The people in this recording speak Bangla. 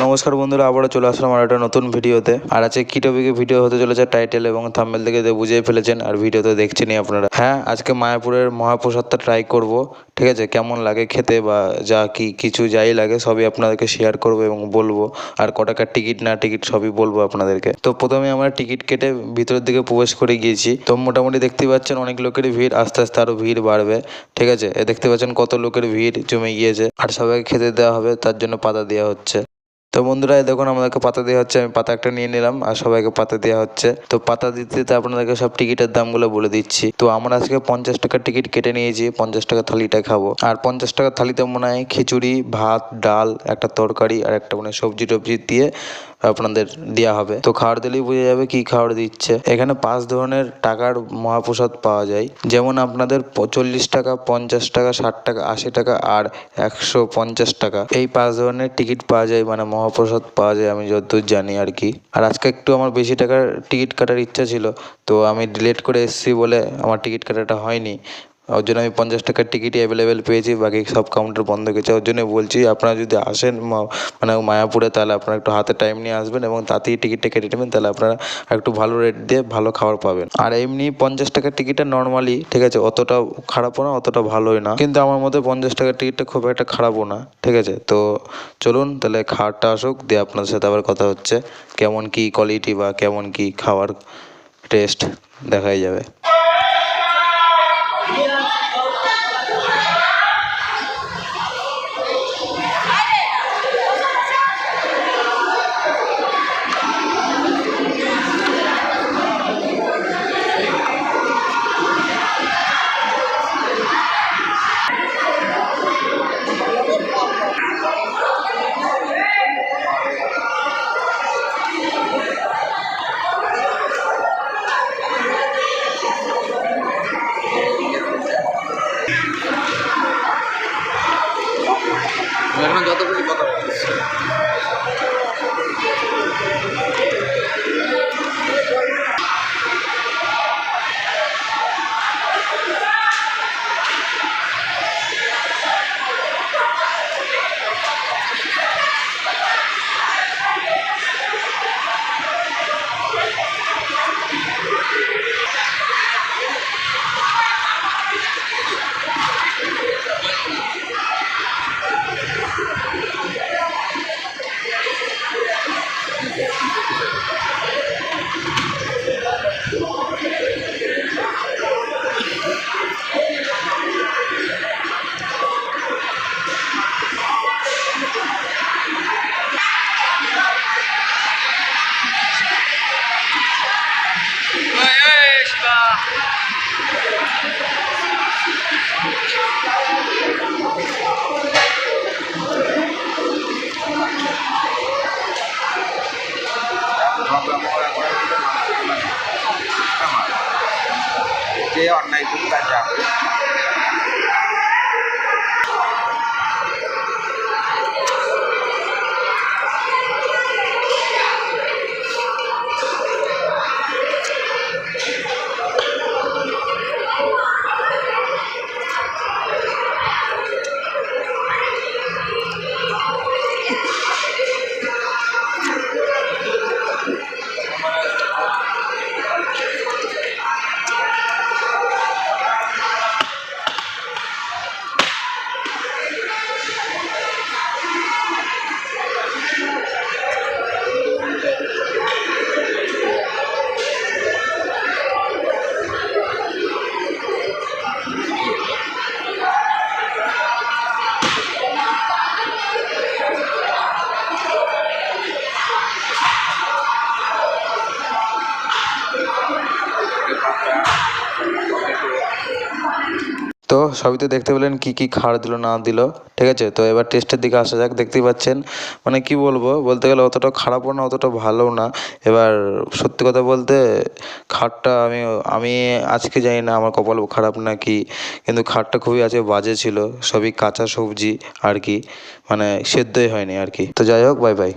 নমস্কার বন্ধুরা, আবারও চলে আসলাম আর একটা নতুন ভিডিওতে। আর আজকে কি টপিকে ভিডিও হতে চলেছে টাইটেল এবং থাম্বনেল থেকে বুঝেই ফেলেছেন, আর ভিডিওতে দেখছেনই আপনারা। হ্যাঁ, আজকে মায়াপুরের মহাপ্রসাদটা ট্রাই করব, ঠিক আছে? কেমন লাগে খেতে বা যা কিছু যাই লাগে সবই আপনাদেরকে শেয়ার করব এবং বলবো। আর কটাকার টিকিট না টিকিট সবই বলবো আপনাদেরকে। তো প্রথমে আমরা টিকিট কেটে ভিতরের দিকে প্রবেশ করে গিয়েছি। তো মোটামুটি দেখতে পাচ্ছেন অনেক লোকেরই ভিড়, আস্তে আস্তে আরও ভিড় বাড়বে, ঠিক আছে? দেখতে পাচ্ছেন কত লোকের ভিড় জমে গিয়েছে। আর সবাইকে খেতে দেওয়া হবে, তার জন্য পাতা দেওয়া হচ্ছে। তো বন্ধুরা দেখুন, আমাদেরকে পাতা দেওয়া হচ্ছে। আমি পাতা একটা নিয়ে নিলাম আর সবাইকে পাতা দেওয়া হচ্ছে। তো পাতা দিতে দিতে আপনাদেরকে সব টিকিটের দামগুলো বলে দিচ্ছি। তো আমরা আজকে 50 টাকার টিকিট কেটে নিয়েছি, 50 টাকা থালিটা খাবো। আর 50 টাকার থালিতে মনে হয় খিচুড়ি, ভাত, ডাল, একটা তরকারি আর একটা মানে সবজি টবজি দিয়ে আপনাদের দেওয়া হবে। তো খাবার দিলেই বোঝা যাবে কি খাবার দিচ্ছে। এখানে 5 ধরনের টাকার মহাপ্রসাদ পাওয়া যায়, যেমন আপনাদের 40 টাকা, 50 টাকা, 60 টাকা, 80 টাকা আর 150 টাকা। এই 5 ধরনের টিকিট পাওয়া যায়, মানে মহাপ্রসাদ পাওয়া যায় আমি যতদূর জানি আর কি। আর আজকে একটু আমার বেশি টাকার টিকিট কাটার ইচ্ছা ছিল, তো আমি ডিলেট করে এসেছি বলে আমার টিকিট কাটাটা হয়নি। ওর জন্য আমি 50 টাকার টিকিটই অ্যাভেলেবেল পেয়েছি, বাকি সব কাউন্টার বন্ধ গেছে। ওর জন্য বলছি আপনারা যদি আসেন মানে মায়াপুরে, তাহলে আপনারা একটু হাতে টাইম নিয়ে আসবেন এবং তাতেই টিকিটটা কেটে নেবেন, তাহলে আপনারা একটু ভালো রেট দিয়ে ভালো খাবার পাবেন। আর এমনি 50 টাকার টিকিটটা নর্মালি, ঠিক আছে, অতটা খারাপও না অতটা ভালোই না, কিন্তু আমার মধ্যে 50 টাকার টিকিটটা খুব একটা খারাপও না, ঠিক আছে? তো চলুন তাহলে খাবারটা আসুক, দিয়ে আপনাদের সাথে আবার কথা হচ্ছে। কেমন কী কোয়ালিটি বা কেমন কী খাবার টেস্ট দেখাই যাবে। যত খুশি কথা যে অন্যায় করুক তার যা তো সবই তো দেখতে পেলেন কী কী খাবার দিল না দিল, ঠিক আছে? তো এবার টেস্টের দিকে আসা যাক। দেখতেই পাচ্ছেন মানে কি বলবো, বলতে গেলে অতটা খারাপও না অতটা ভালোও না। এবার সত্যি কথা বলতে খাবারটা আমি আজকে জানি না আমার কপাল খারাপ না কি, কিন্তু খাবারটা খুবই আজকে বাজে ছিল। সবই কাঁচা সবজি আর কি, মানে সেদ্ধই হয়নি আর কি। তো যাই হোক, বাই বাই।